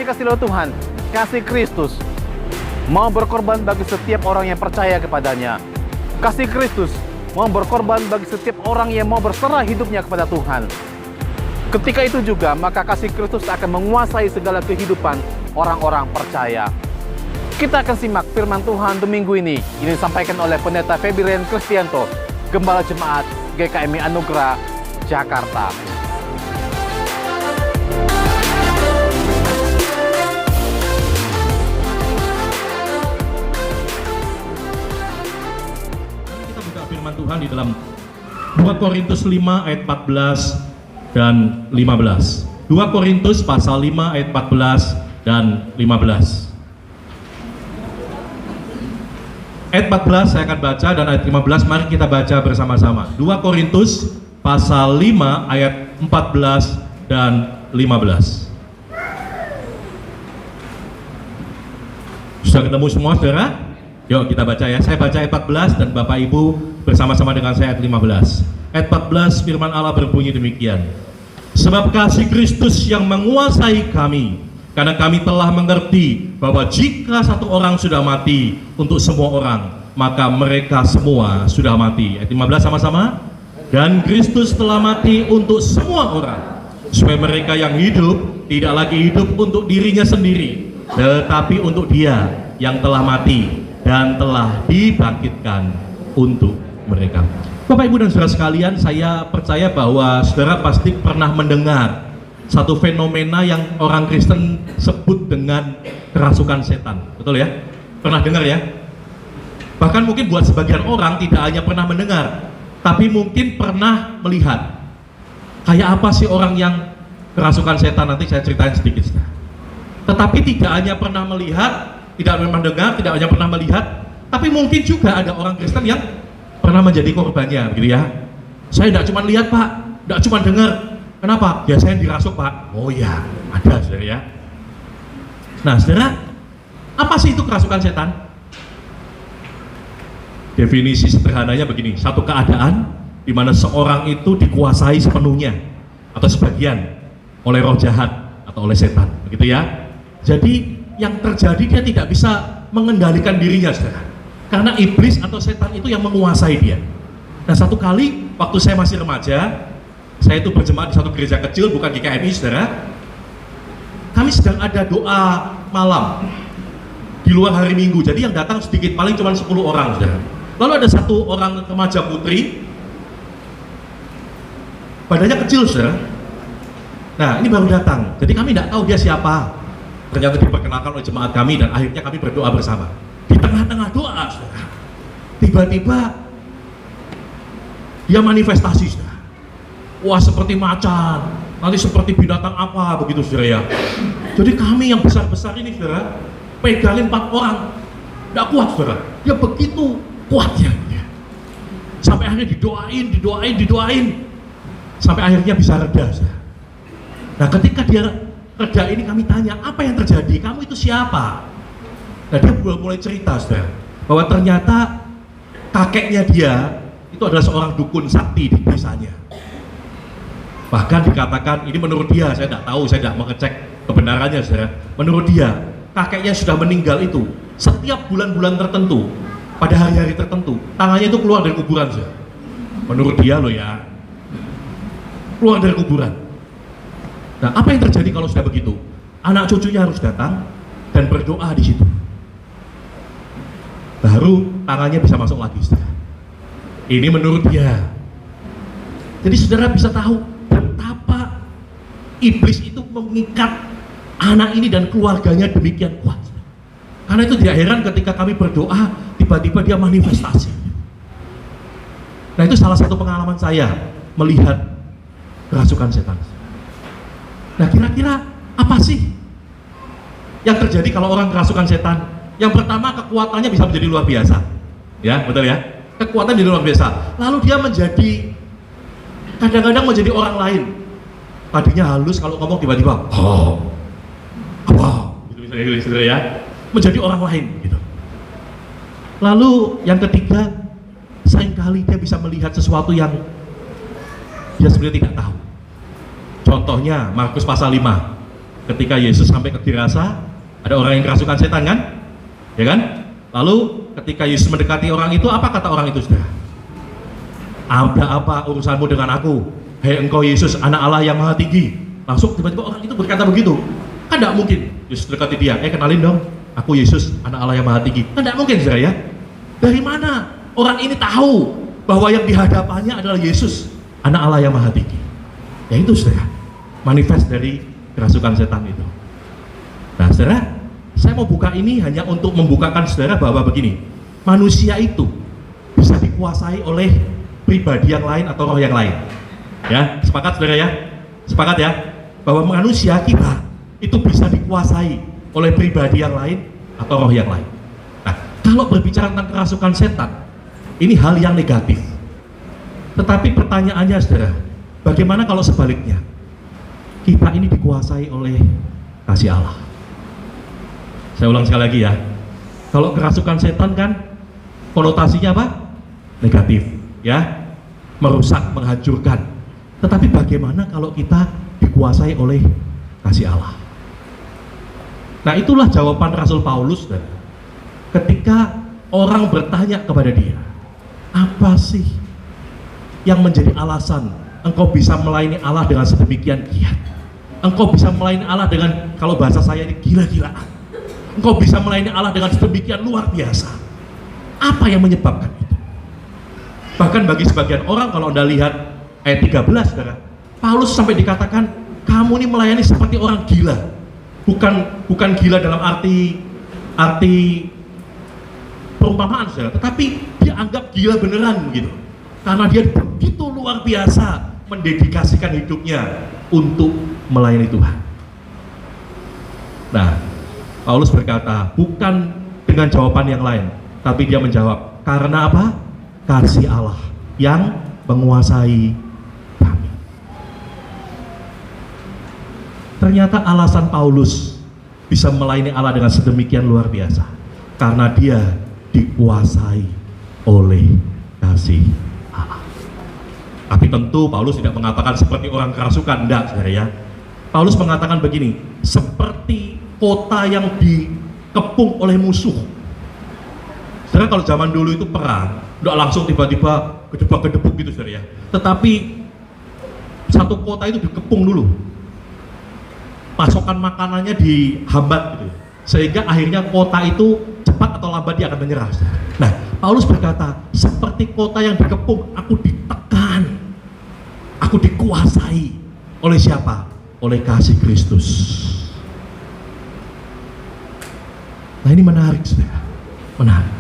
dikasih oleh Tuhan, kasih Kristus, mau berkorban bagi setiap orang yang percaya kepadanya. Kasih Kristus mau berkorban bagi setiap orang yang mau berserah hidupnya kepada Tuhan. Ketika itu juga, maka kasih Kristus akan menguasai segala kehidupan orang-orang percaya. Kita akan simak firman Tuhan di minggu ini. Ini disampaikan oleh Pendeta Febrian Kristianto, Gembala Jemaat GKMI Anugerah, Jakarta. Kita buka firman Tuhan di dalam 2 Korintus 5 ayat 14 dan 15. 2 Korintus pasal 5 ayat 14 dan 15. Ayat 14 saya akan baca dan ayat 15 mari kita baca bersama-sama. 2 Korintus pasal 5 ayat 14 dan 15. Sudah ketemu semua saudara? Yuk kita baca ya. Saya baca ayat 14 dan Bapak Ibu bersama-sama dengan saya ayat 15. Ayat 14 firman Allah berbunyi demikian. Sebab kasih Kristus yang menguasai kami, karena kami telah mengerti bahwa jika satu orang sudah mati untuk semua orang, maka mereka semua sudah mati. Ayat 15 sama-sama. Dan Kristus telah mati untuk semua orang, supaya mereka yang hidup tidak lagi hidup untuk dirinya sendiri, tetapi untuk Dia yang telah mati dan telah dibangkitkan untuk mereka. Bapak Ibu dan saudara sekalian, saya percaya bahwa saudara pasti pernah mendengar satu fenomena yang orang Kristen sebut dengan kerasukan setan, betul ya? Pernah dengar ya? Bahkan mungkin buat sebagian orang tidak hanya pernah mendengar, tapi mungkin pernah melihat. Kayak apa sih orang yang kerasukan setan? Nanti saya ceritain sedikit. Tetapi tidak hanya pernah melihat, tidak memang dengar, tidak hanya pernah melihat, tapi mungkin juga ada orang Kristen yang pernah menjadi korbannya, begitu ya? Saya tidak cuma lihat Pak, tidak cuma dengar. Kenapa? Biasanya dirasuk Pak. Oh ya, ada saudara ya. Nah saudara, apa sih itu kerasukan setan? Definisi sederhananya begini, satu keadaan di mana seorang itu dikuasai sepenuhnya atau sebagian oleh roh jahat atau oleh setan, begitu ya. Jadi yang terjadi dia tidak bisa mengendalikan dirinya saudara, karena iblis atau setan itu yang menguasai dia. Nah satu kali waktu saya masih remaja, saya itu berjemaat di satu gereja kecil, bukan GKMI saudara. Kami sedang ada doa malam di luar hari Minggu, jadi yang datang sedikit, paling cuma 10 orang saudara. Lalu ada satu orang remaja putri, badannya kecil saudara. Nah ini baru datang, jadi kami tidak tahu dia siapa. Ternyata diperkenalkan oleh jemaat kami dan akhirnya kami berdoa bersama. Di tengah-tengah doa saudara, tiba-tiba dia manifestasi saudara. Wah seperti macan, nanti seperti binatang apa begitu saudara ya. Jadi kami yang besar-besar ini saudara, pegangin 4 orang, tidak kuat saudara. Ya begitu kuatnya ya. Sampai akhirnya didoain, sampai akhirnya bisa reda saudara. Nah ketika dia reda ini kami tanya, apa yang terjadi? Kamu itu siapa? Nah dia mulai cerita saudara, bahwa ternyata kakeknya dia itu adalah seorang dukun sakti di desanya. Bahkan dikatakan, ini menurut dia, saya tidak tahu, saya tidak mengecek kebenarannya saudara. Menurut dia, kakeknya sudah meninggal itu setiap bulan-bulan tertentu, pada hari-hari tertentu, tangannya itu keluar dari kuburan saudara. Menurut dia loh ya, keluar dari kuburan. Nah apa yang terjadi kalau sudah begitu? Anak cucunya harus datang dan berdoa di situ, baru tangannya bisa masuk lagi saudara. Ini menurut dia. Jadi saudara bisa tahu betapa iblis itu mengikat anak ini dan keluarganya demikian kuat. Karena itu tidak heran ketika kami berdoa, tiba-tiba dia manifestasi. Nah itu salah satu pengalaman saya melihat kerasukan setan. Nah kira-kira apa sih yang terjadi kalau orang kerasukan setan? Yang pertama, kekuatannya bisa menjadi luar biasa. Ya, betul ya? Kekuatan di luar biasa. Lalu dia menjadi, kadang-kadang menjadi orang lain. Tadinya halus, kalau ngomong tiba-tiba gitu ya, menjadi orang lain gitu. Lalu yang ketiga, seringkali dia bisa melihat sesuatu yang dia sebenarnya tidak tahu. Contohnya Markus pasal 5 ketika Yesus sampai ke Gerasa, ada orang yang kerasukan setan kan? Ya kan? Lalu ketika Yesus mendekati orang itu, apa kata orang itu, saudara? Ada apa urusanmu dengan aku? Hei engkau Yesus, anak Allah yang maha tinggi. Langsung tiba-tiba orang itu berkata begitu. Kan tidak mungkin Yesus dekati dia, kenalin dong, aku Yesus, anak Allah yang maha tinggi. Kan tidak mungkin, saudara ya. Dari mana orang ini tahu bahwa yang dihadapannya adalah Yesus, anak Allah yang maha tinggi? Ya itu, saudara, manifest dari kerasukan setan itu. Nah, saudara, saya mau buka ini hanya untuk membukakan saudara bahwa begini, manusia itu bisa dikuasai oleh pribadi yang lain atau roh yang lain. Ya, sepakat saudara ya? Sepakat ya? Bahwa manusia kita itu bisa dikuasai oleh pribadi yang lain atau roh yang lain. Nah, kalau berbicara tentang kerasukan setan, ini hal yang negatif. Tetapi pertanyaannya, saudara, bagaimana kalau sebaliknya? Kita ini dikuasai oleh kasih Allah. Saya ulang sekali lagi ya. Kalau kerasukan setan kan konotasinya apa? Negatif, ya. Merusak, menghancurkan. Tetapi bagaimana kalau kita dikuasai oleh kasih Allah? Nah, itulah jawaban Rasul Paulus, dan ketika orang bertanya kepada dia, apa sih yang menjadi alasan engkau bisa melayani Allah dengan sedemikian giat? Engkau bisa melayani Allah dengan, kalau bahasa saya ini, gila-gilaan. Engkau bisa melayani Allah dengan sedemikian luar biasa. Apa yang menyebabkan itu? Bahkan bagi sebagian orang, kalau Anda lihat ayat 13, saudara, Paulus sampai dikatakan, kamu ini melayani seperti orang gila. Bukan gila dalam arti perumpamaan, saudara, tetapi dia anggap gila beneran gitu. Karena dia begitu luar biasa mendedikasikan hidupnya untuk melayani Tuhan. Nah, Paulus berkata, bukan dengan jawaban yang lain, tapi dia menjawab, karena apa? Kasih Allah yang menguasai kami. Ternyata alasan Paulus bisa melayani Allah dengan sedemikian luar biasa karena dia dikuasai oleh kasih Allah. Tapi tentu Paulus tidak mengatakan seperti orang kerasukan, enggak, saudara ya. Paulus mengatakan begini, seperti kota yang dikepung oleh musuh. Saudara, kalau zaman dulu itu perang, enggak langsung tiba-tiba gedebak-gedebuk gitu, saudara ya. Tetapi satu kota itu dikepung dulu, pasokan makanannya dihambat gitu, sehingga akhirnya kota itu cepat atau lambat dia akan menyerah. Nah, Paulus berkata, seperti kota yang dikepung, aku ditekan, aku dikuasai oleh siapa? Oleh kasih Kristus. Nah, ini menarik, saudara, menarik.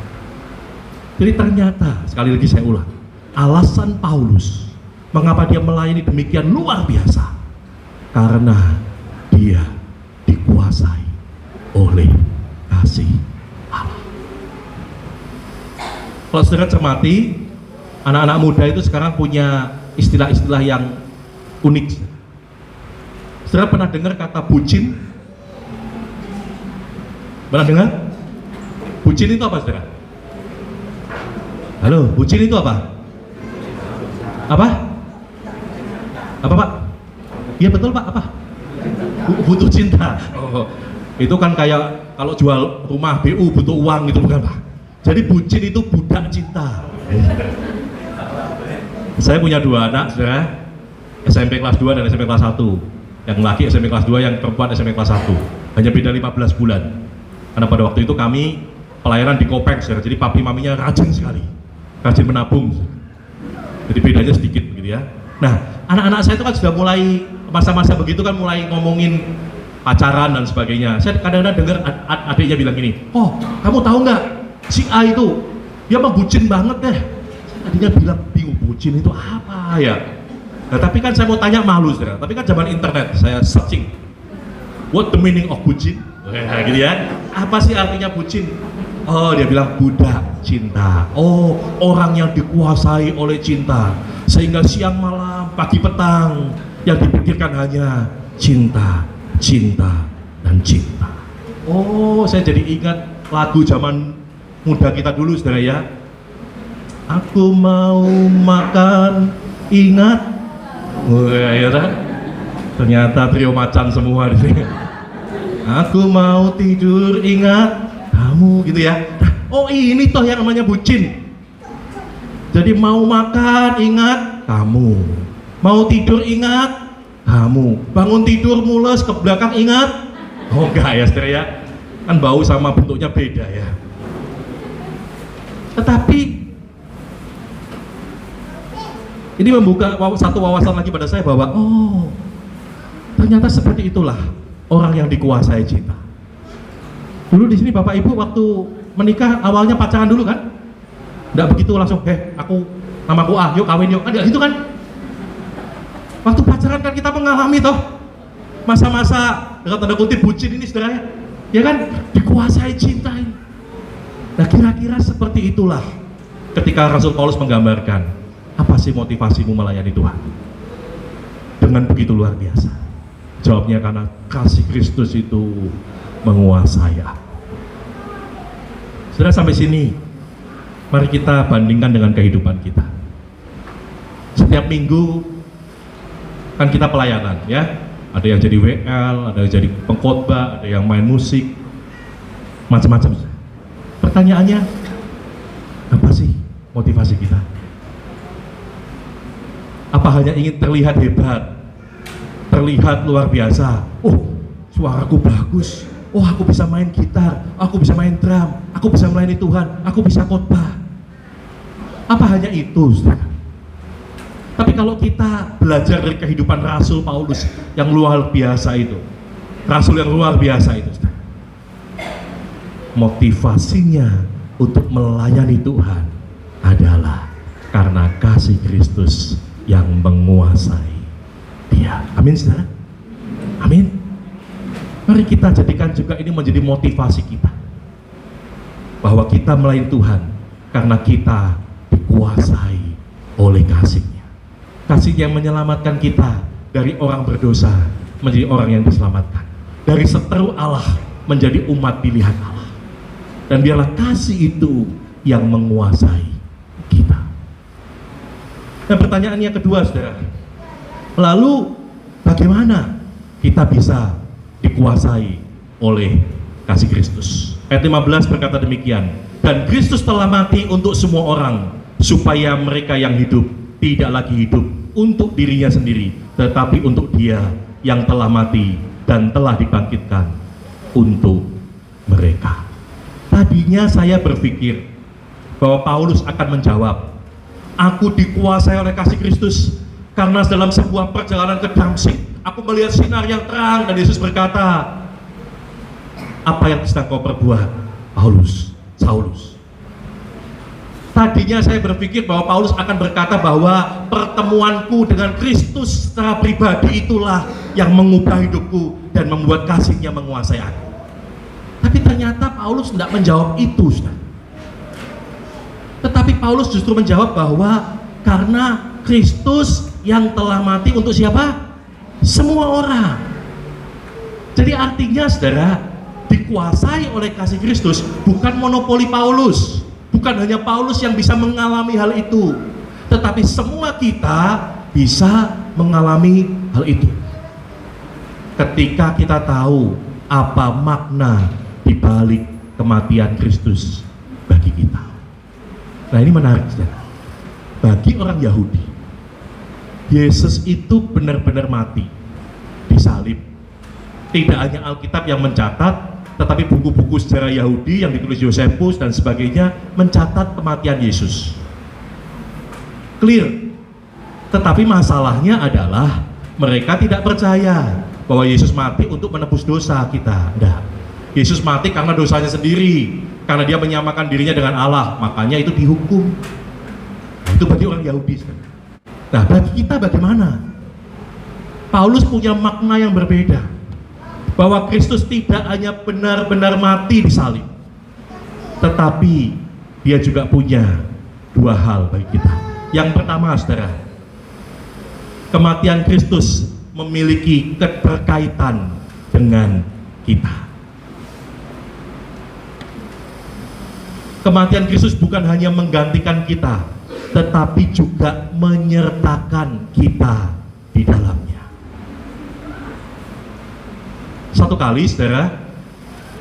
Jadi ternyata, sekali lagi saya ulang, alasan Paulus mengapa dia melayani demikian luar biasa, karena dia dikuasai oleh kasih Allah. Kalau saudara cermati, anak-anak muda itu sekarang punya istilah-istilah yang unik. Saudara pernah dengar kata bucin? Pernah dengar? Bucin itu apa, saudara? Halo, bucin itu apa? Apa? Apa, Pak? Iya betul, Pak, apa? Butuh cinta. Oh, itu kan kayak kalau jual rumah BU butuh uang gitu, bukan, Pak? Jadi bucin itu budak cinta. Saya punya dua anak, saudara, SMP kelas 2 dan SMP kelas 1. Yang laki SMP kelas 2, yang perempuan SMP kelas 1. Hanya beda 15 bulan. Karena pada waktu itu kami pelayanan di Kopeng, saudara. Jadi papi maminya rajin sekali, rajin menabung. Jadi bedanya sedikit begitu ya. Nah, anak-anak saya itu kan sudah mulai masa-masa begitu kan, mulai ngomongin pacaran dan sebagainya. Saya kadang-kadang dengar adiknya bilang gini, oh kamu tahu nggak si A itu dia mah bucin banget deh. Adiknya bilang, bingung, bucin itu apa ya? Nah, tapi kan saya mau tanya, malu, saudara. Tapi kan zaman internet, saya searching what the meaning of bucin, gitu ya. Apa sih artinya bucin? Oh, dia bilang budak cinta. Oh, orang yang dikuasai oleh cinta, sehingga siang malam, pagi petang yang dipikirkan hanya cinta, cinta, dan cinta. Oh, saya jadi ingat lagu zaman muda kita dulu, saudara ya. Aku mau makan, ingat. Wah, ya kan? Ternyata trio macan semua di sini. Aku mau tidur ingat kamu, gitu ya. Oh, ini toh yang namanya bucin. Jadi mau makan ingat kamu, mau tidur ingat kamu, bangun tidur mules ke belakang ingat. Oh enggak ya saudara ya, kan bau sama bentuknya beda ya. Tetapi ini membuka satu wawasan lagi pada saya bahwa oh, ternyata seperti itulah orang yang dikuasai cinta. Dulu di sini Bapak Ibu waktu menikah awalnya pacaran dulu kan? Nggak begitu langsung, aku namaku A, yuk kawin yuk, kan nggak gitu kan? Waktu pacaran kan kita mengalami toh masa-masa dengan tanda kutip bucin ini saudara ya kan, dikuasai cinta ini. Nah kira-kira seperti itulah ketika Rasul Paulus menggambarkan apa sih motivasimu melayani Tuhan dengan begitu luar biasa. Jawabnya karena kasih Kristus itu menguasai aku. Saudara, sampai sini mari kita bandingkan dengan kehidupan kita. Setiap minggu kan kita pelayanan ya, ada yang jadi WL, ada yang jadi pengkhotbah, ada yang main musik, macam-macam. Pertanyaannya, apa sih motivasi kita? Apa hanya ingin terlihat hebat, terlihat luar biasa? Oh, suaraku bagus, oh aku bisa main gitar, aku bisa main drum, aku bisa melayani Tuhan, aku bisa khotbah. Apa hanya itu, saudara? Tapi kalau kita belajar dari kehidupan Rasul Paulus yang luar biasa itu, Rasul yang luar biasa itu, saudara, motivasinya untuk melayani Tuhan adalah karena kasih Kristus yang menguasai dia. Amin, saudara? Amin. Mari kita jadikan juga ini menjadi motivasi kita, bahwa kita melayani Tuhan karena kita dikuasai oleh kasih-Nya. Kasih yang menyelamatkan kita dari orang berdosa menjadi orang yang diselamatkan, dari seteru Allah menjadi umat pilihan Allah. Dan biarlah kasih itu yang menguasai kita. Nah, pertanyaan yang kedua, saudara, lalu bagaimana kita bisa dikuasai oleh kasih Kristus? Ayat 15 berkata demikian, dan Kristus telah mati untuk semua orang, supaya mereka yang hidup tidak lagi hidup untuk dirinya sendiri, tetapi untuk Dia yang telah mati dan telah dibangkitkan untuk mereka. Tadinya saya berpikir bahwa Paulus akan menjawab, aku dikuasai oleh kasih Kristus karena dalam sebuah perjalanan ke Damsyik aku melihat sinar yang terang, dan Yesus berkata, apa yang sedang kau perbuat, Saulus? Tadinya saya berpikir bahwa Paulus akan berkata bahwa pertemuanku dengan Kristus secara pribadi itulah yang mengubah hidupku dan membuat kasih-Nya menguasai aku. Tapi ternyata Paulus tidak menjawab itu, saudara. Tetapi Paulus justru menjawab bahwa karena Kristus yang telah mati untuk siapa? Semua orang. Jadi artinya, saudara, dikuasai oleh kasih Kristus bukan monopoli Paulus. Bukan hanya Paulus yang bisa mengalami hal itu, tetapi semua kita bisa mengalami hal itu ketika kita tahu apa makna di balik kematian Kristus bagi kita. Nah, ini menarik, saudara. Bagi orang Yahudi, Yesus itu benar-benar mati, disalib. Tidak hanya Alkitab yang mencatat, tetapi buku-buku sejarah Yahudi yang ditulis Yosefus dan sebagainya mencatat kematian Yesus. Clear. Tetapi masalahnya adalah mereka tidak percaya bahwa Yesus mati untuk menebus dosa kita. Tidak. Yesus mati karena dosanya sendiri, karena Dia menyamakan dirinya dengan Allah, makanya itu dihukum. Itu bagi orang Yahudi. Nah, bagi kita bagaimana? Paulus punya makna yang berbeda, bahwa Kristus tidak hanya benar-benar mati di salib, tetapi Dia juga punya dua hal bagi kita. Yang pertama, saudara, kematian Kristus memiliki keterkaitan dengan kita. Kematian Kristus bukan hanya menggantikan kita, tetapi juga menyertakan kita di dalamnya. Satu kali, saudara,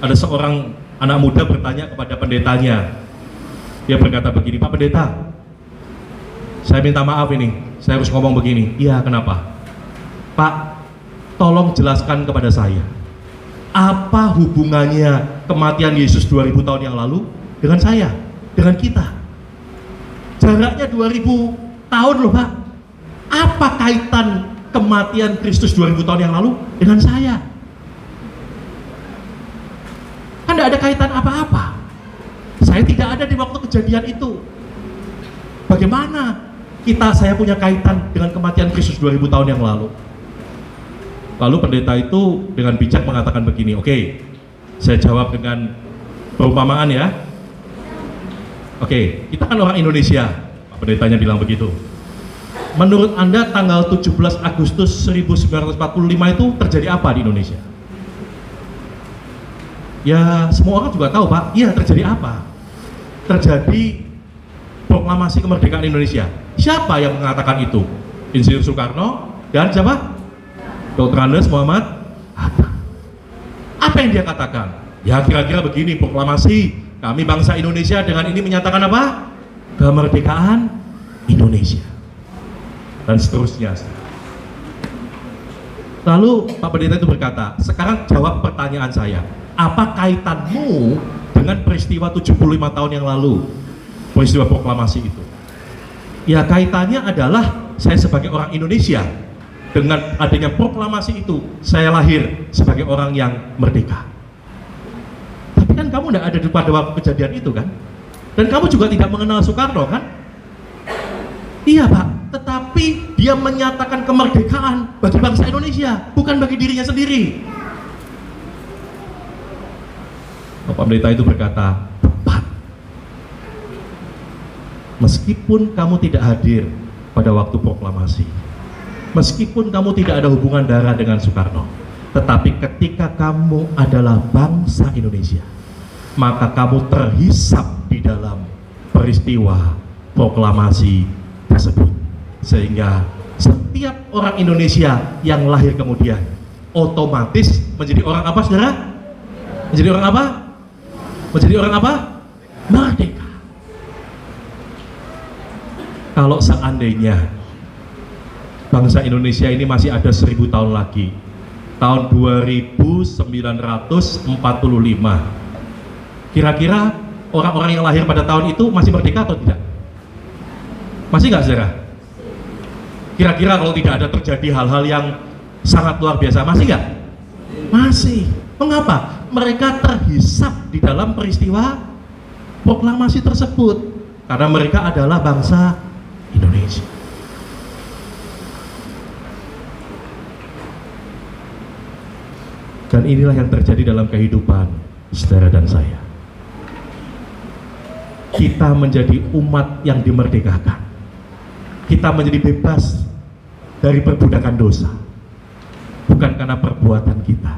ada seorang anak muda bertanya kepada pendetanya. Dia berkata begini, "Pak Pendeta, saya minta maaf ini, saya harus ngomong begini." "Iya, kenapa?" "Pak, tolong jelaskan kepada saya, apa hubungannya kematian Yesus 2000 tahun yang lalu dengan saya, dengan kita? Jaraknya 2000 tahun loh, Pak. Apa kaitan kematian Kristus 2000 tahun yang lalu dengan saya? Kan tidak ada kaitan apa-apa. Saya tidak ada di waktu kejadian itu. Bagaimana saya punya kaitan dengan kematian Kristus 2000 tahun yang lalu?" Lalu pendeta itu dengan bijak mengatakan begini, "Oke, saya jawab dengan perumpamaan ya. Oke, kita kan orang Indonesia." Pak pendetanya bilang begitu. "Menurut Anda tanggal 17 Agustus 1945 itu terjadi apa di Indonesia?" "Ya, semua orang juga tahu, Pak." "Iya, terjadi apa?" "Terjadi proklamasi kemerdekaan Indonesia." "Siapa yang mengatakan itu?" "Insinyur Soekarno dan siapa?" "Dr. Andes Muhammad Hatta." Apa yang dia katakan? Ya kira-kira begini, proklamasi kami bangsa Indonesia dengan ini menyatakan apa? Kemerdekaan Indonesia. Dan seterusnya. Lalu Pak Pendeta itu berkata, "Sekarang jawab pertanyaan saya. Apa kaitanmu dengan peristiwa 75 tahun yang lalu? Peristiwa proklamasi itu?" "Ya kaitannya adalah saya sebagai orang Indonesia, dengan adanya proklamasi itu, saya lahir sebagai orang yang merdeka." "Tapi kan kamu tidak ada pada waktu kejadian itu kan? Dan kamu juga tidak mengenal Soekarno kan?" "Iya Pak, tetapi dia menyatakan kemerdekaan bagi bangsa Indonesia, bukan bagi dirinya sendiri." Bapak Pendeta itu berkata, "Tepat. Meskipun kamu tidak hadir pada waktu proklamasi, meskipun kamu tidak ada hubungan darah dengan Soekarno, tetapi ketika kamu adalah bangsa Indonesia, maka kamu terhisap di dalam peristiwa proklamasi tersebut. Sehingga setiap orang Indonesia yang lahir kemudian otomatis menjadi orang apa, saudara? Menjadi orang apa? Menjadi orang apa? Merdeka." Kalau seandainya bangsa Indonesia ini masih ada 1000 tahun lagi, tahun 2945, kira-kira orang-orang yang lahir pada tahun itu masih merdeka atau tidak? Masih nggak, saudara? Kira-kira kalau tidak ada terjadi hal-hal yang sangat luar biasa, masih nggak? Masih. Mengapa? Mereka terhisap di dalam peristiwa proklamasi tersebut, karena mereka adalah bangsa Indonesia. Dan inilah yang terjadi dalam kehidupan saudara dan saya. Kita menjadi umat yang dimerdekakan. Kita menjadi bebas dari perbudakan dosa. Bukan karena perbuatan kita,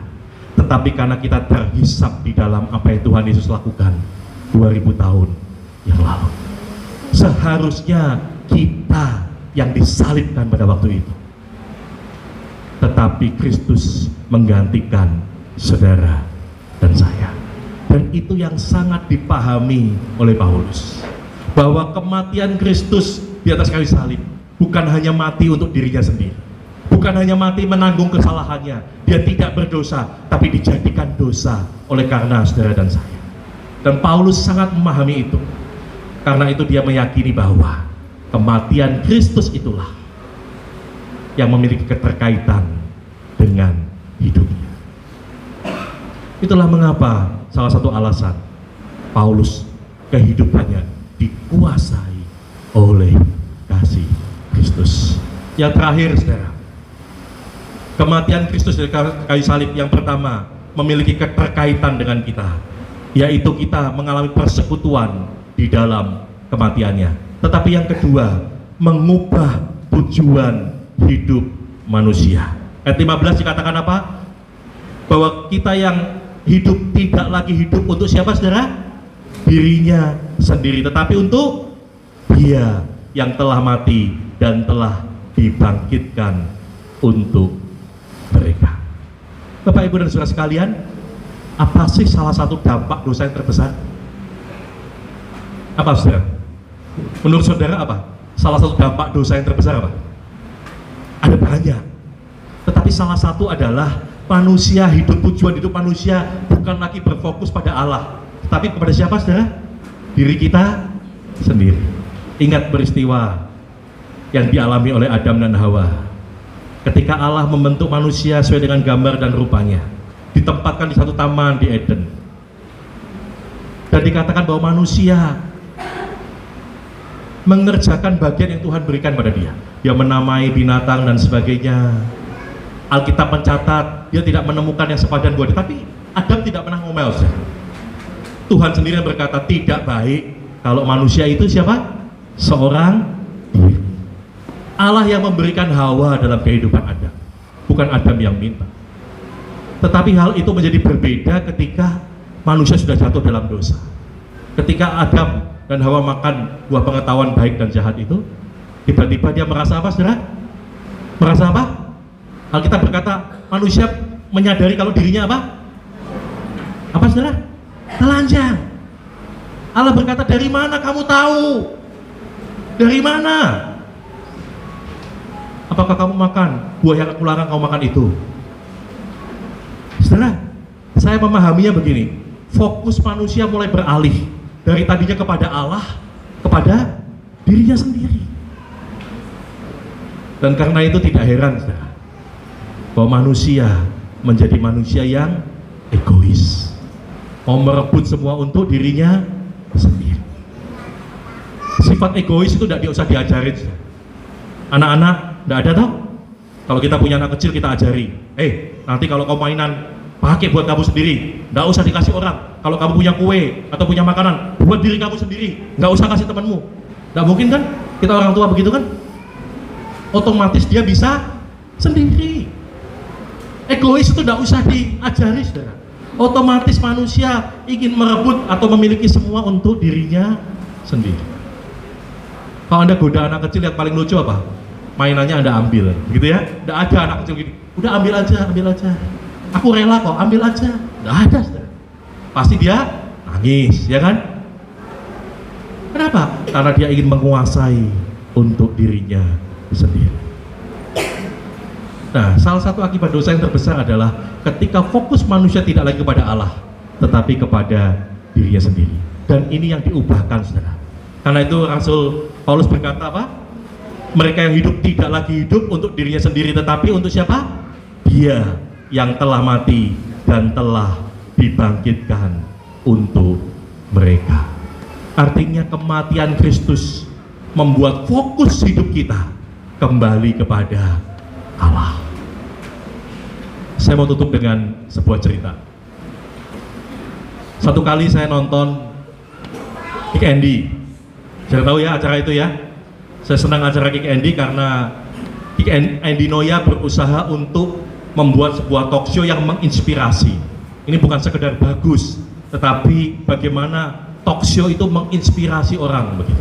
tetapi karena kita terhisap di dalam apa yang Tuhan Yesus lakukan 2000 tahun yang lalu. Seharusnya kita yang disalibkan pada waktu itu, tetapi Kristus menggantikan saudara dan saya. Dan itu yang sangat dipahami oleh Paulus, bahwa kematian Kristus di atas kayu salib bukan hanya mati untuk dirinya sendiri, bukan hanya mati menanggung kesalahannya, dia tidak berdosa, tapi dijadikan dosa oleh karena saudara dan saya. Dan Paulus sangat memahami itu. Karena itu dia meyakini bahwa kematian Kristus itulah yang memiliki keterkaitan dengan hidupnya. Itulah mengapa salah satu alasan Paulus kehidupannya dikuasai oleh kasih Kristus. Yang terakhir, saudara, kematian Kristus dari kayu salib yang pertama memiliki keterkaitan dengan kita, yaitu kita mengalami persekutuan di dalam kematiannya. Tetapi yang kedua, mengubah tujuan hidup manusia. Ayat 15 dikatakan apa? Bahwa kita yang hidup tidak lagi hidup untuk siapa, saudara? Dirinya sendiri, tetapi untuk Dia yang telah mati dan telah dibangkitkan untuk mereka. Bapak Ibu dan saudara sekalian, apa sih salah satu dampak dosa yang terbesar? Apa saudara? Menurut saudara apa? Salah satu dampak dosa yang terbesar apa? Ada banyak. Tetapi salah satu adalah manusia tujuan hidup manusia bukan lagi berfokus pada Allah, tetapi kepada siapa saudara? Diri kita sendiri. Ingat peristiwa yang dialami oleh Adam dan Hawa ketika Allah membentuk manusia sesuai dengan gambar dan rupanya, ditempatkan di satu taman di Eden, dan dikatakan bahwa manusia mengerjakan bagian yang Tuhan berikan pada dia. Dia menamai binatang dan sebagainya. Alkitab mencatat dia tidak menemukan yang sepadan buat dia, tapi Adam tidak pernah ngomel. Tuhan sendiri yang berkata tidak baik kalau manusia itu siapa? Seorang diri. Allah yang memberikan Hawa dalam kehidupan Adam, bukan Adam yang minta. Tetapi hal itu menjadi berbeda ketika manusia sudah jatuh dalam dosa. Ketika Adam dan Hawa makan buah pengetahuan baik dan jahat itu, tiba-tiba dia merasa apa saudara? Merasa apa? Alkitab berkata manusia menyadari kalau dirinya apa? Apa saudara? Telanjang. Allah berkata, dari mana kamu tahu? Dari mana? Apakah kamu makan buah yang aku larang kamu makan itu? Saudara, saya memahaminya begini, fokus manusia mulai beralih dari tadinya kepada Allah kepada dirinya sendiri. Dan karena itu tidak heran saudara, bahwa manusia menjadi manusia yang egois, mau merebut semua untuk dirinya sendiri. Sifat egois itu tidak usah diajarin saudara. Anak-anak tidak ada toh? Kalau kita punya anak kecil kita ajari, nanti kalau kau mainan pakai buat kamu sendiri, nggak usah dikasih orang. Kalau kamu punya kue atau punya makanan, buat diri kamu sendiri, nggak usah kasih temanmu. Nggak mungkin kan? Kita orang tua begitu kan? Otomatis dia bisa sendiri. Egois itu nggak usah diajari saudara. Otomatis manusia ingin merebut atau memiliki semua untuk dirinya sendiri. Kalau Anda goda anak kecil yang paling lucu apa? Mainannya Anda ambil, gitu ya? Nggak ada anak kecil gini, udah ambil aja. Aku rela kok, ambil aja. Nggak ada saudara. Pasti dia nangis, ya kan? Kenapa? Karena dia ingin menguasai untuk dirinya sendiri. Nah, salah satu akibat dosa yang terbesar adalah ketika fokus manusia tidak lagi kepada Allah, tetapi kepada dirinya sendiri. Dan ini yang diubahkan saudara. Karena itu Rasul Paulus berkata apa? Mereka yang hidup tidak lagi hidup untuk dirinya sendiri, tetapi untuk siapa? Dia yang telah mati dan telah dibangkitkan untuk mereka. Artinya kematian Kristus membuat fokus hidup kita kembali kepada Allah. Saya mau tutup dengan sebuah cerita. Satu kali saya nonton Kick Andy. Saya tahu ya acara itu ya. Saya senang acara Kick Andy karena Kick Andy Noya berusaha untuk membuat sebuah talk show yang menginspirasi. Ini bukan sekedar bagus, tetapi bagaimana talk show itu menginspirasi orang begitu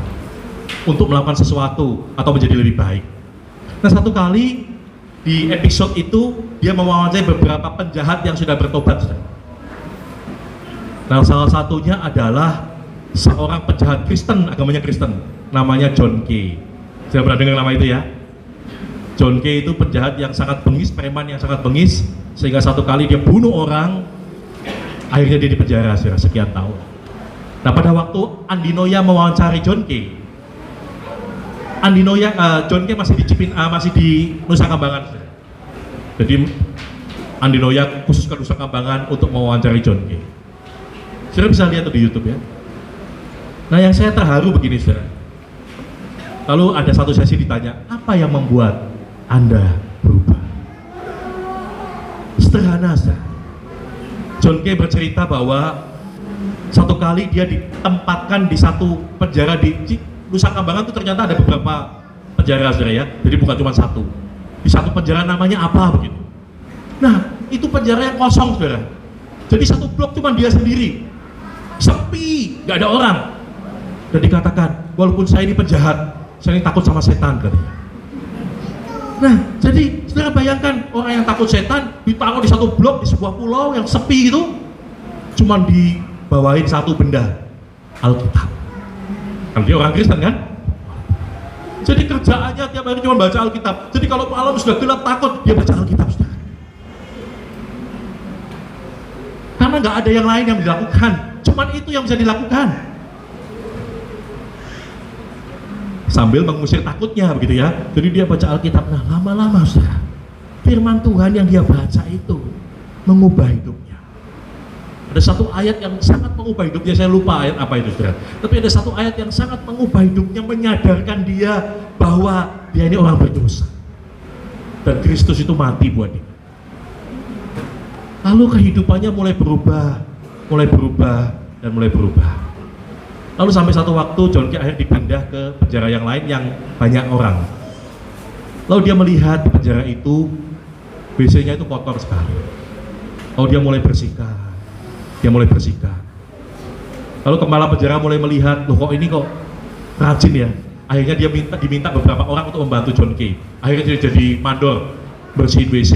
untuk melakukan sesuatu atau menjadi lebih baik. Nah, satu kali di episode itu dia mewawancarai beberapa penjahat yang sudah bertobat. Nah, salah satunya adalah seorang penjahat Kristen, agamanya Kristen, namanya John Kay. Saya pernah dengar nama itu ya. John Kay itu penjahat yang sangat bengis, preman yang sangat bengis, sehingga satu kali dia bunuh orang, akhirnya dia dipenjara sekian tahun. Nah, pada waktu Andi Noya mewawancari John Kay, John Kay masih di Nusa Kambangan. Jadi Andi Noya khusus ke Nusa Kambangan untuk mewawancari John Kay. Saudara bisa lihat di YouTube ya. Nah, yang saya terharu begini saudara. Lalu ada satu sesi ditanya, apa yang membuat Anda berubah? Sederhana saudara. John Kay bercerita bahwa satu kali dia ditempatkan di satu penjara di Nusa Kambangan itu ternyata ada beberapa penjara saudara ya. Jadi bukan cuma satu. Di satu penjara namanya apa begitu. Nah, itu penjara yang kosong saudara. Jadi satu blok cuma dia sendiri. Sepi, nggak ada orang. Dan dikatakan, walaupun saya ini penjahat, saya ini takut sama setan katanya. Nah, jadi saudara bayangkan orang yang takut setan ditaruh di satu blok di sebuah pulau yang sepi itu, cuman dibawain satu benda, Alkitab. Kan dia orang Kristen kan? Jadi kerjaannya tiap hari cuma baca Alkitab. Jadi kalau malam sudah gelap takut, dia baca Alkitab, saudara. Karena nggak ada yang lain yang dilakukan, cuman itu yang bisa dilakukan. Sambil mengusir takutnya begitu ya. Jadi dia baca Alkitab. Nah, lama-lama saudara, firman Tuhan yang dia baca itu mengubah hidupnya. Ada satu ayat yang sangat mengubah hidupnya, saya lupa ayat apa itu saudara. Tapi ada satu ayat yang sangat mengubah hidupnya, menyadarkan dia bahwa dia ini orang berdosa dan Kristus itu mati buat dia. Lalu kehidupannya mulai berubah dan mulai berubah. Lalu sampai satu waktu John Key akhirnya dipindah ke penjara yang lain yang banyak orang. Lalu dia melihat di penjara itu WC-nya itu kotor sekali. Lalu dia mulai bersihkan. Lalu kepala penjara mulai melihat, loh kok ini kok rajin ya. Akhirnya dia diminta beberapa orang untuk membantu John Key. Akhirnya dia jadi mandor bersihin WC.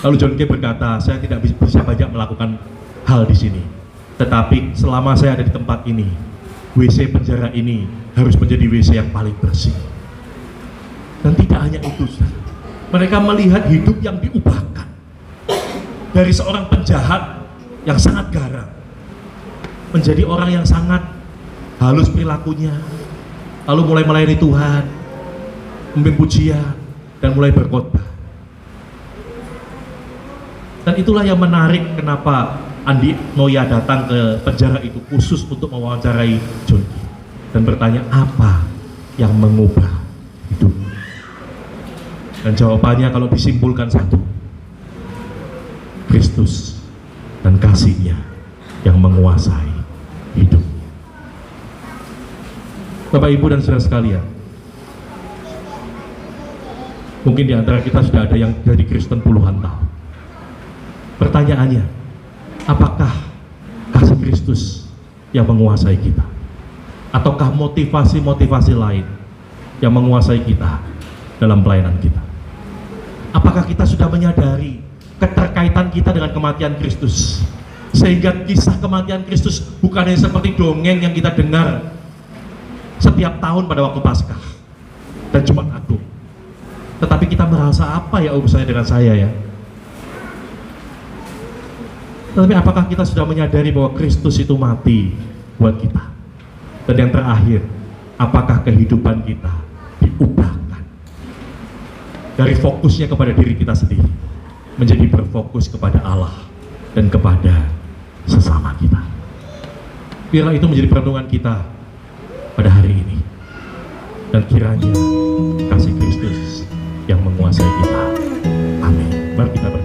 Lalu John Key berkata, saya tidak bisa banyak melakukan hal di sini. Tetapi selama saya ada di tempat ini, WC penjara ini harus menjadi WC yang paling bersih. Dan tidak hanya itu, mereka melihat hidup yang diubahkan dari seorang penjahat yang sangat garang menjadi orang yang sangat halus perilakunya, lalu mulai melayani Tuhan, memimpin pujian, dan mulai berkhotbah. Dan itulah yang menarik kenapa Andi Noya datang ke penjara itu khusus untuk mewawancarai John Key dan bertanya apa yang mengubah hidup. Dan jawabannya kalau disimpulkan satu, Kristus dan kasih-Nya yang menguasai hidupnya. Bapak, Ibu, dan saudara sekalian, mungkin di antara kita sudah ada yang jadi Kristen puluhan tahun. Pertanyaannya, apakah kasih Kristus yang menguasai kita? Ataukah motivasi-motivasi lain yang menguasai kita dalam pelayanan kita? Apakah kita sudah menyadari keterkaitan kita dengan kematian Kristus? Sehingga kisah kematian Kristus bukan hanya seperti dongeng yang kita dengar setiap tahun pada waktu Paskah dan Jumat Agung. Tetapi kita merasa, apa ya urusannya dengan saya ya? Tetapi apakah kita sudah menyadari bahwa Kristus itu mati buat kita? Dan yang terakhir, apakah kehidupan kita diubahkan dari fokusnya kepada diri kita sendiri menjadi berfokus kepada Allah dan kepada sesama kita? Biarlah itu menjadi perenungan kita pada hari ini. Dan kiranya kasih Kristus yang menguasai kita. Amin. Mari kita berdoa.